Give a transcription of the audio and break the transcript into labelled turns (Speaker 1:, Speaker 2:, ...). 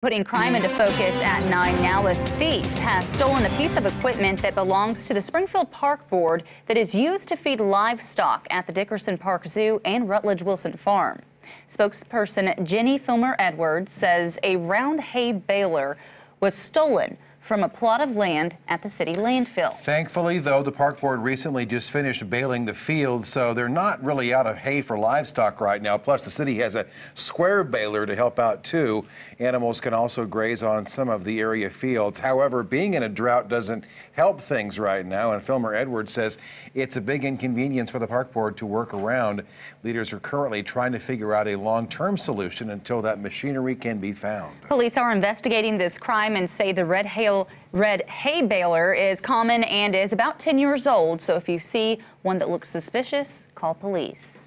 Speaker 1: Putting crime into focus at 9 now, a thief has stolen a piece of equipment that belongs to the Springfield Park Board that is used to feed livestock at the Dickerson Park Zoo and Rutledge Wilson Farm. Spokesperson Jenny Filmer Edwards says a round hay baler was stolen from a plot of land at the city landfill.
Speaker 2: Thankfully, though, the park board recently just finished baling the field, so they're not really out of hay for livestock right now. Plus, the city has a square baler to help out, too. Animals can also graze on some of the area fields. However, being in a drought doesn't help things right now, and Filmer Edwards says it's a big inconvenience for the park board to work around. Leaders are currently trying to figure out a long-term solution until that machinery can be found.
Speaker 1: Police are investigating this crime and say the red hay baler is common and is about 10 years old. So if you see one that looks suspicious, call police.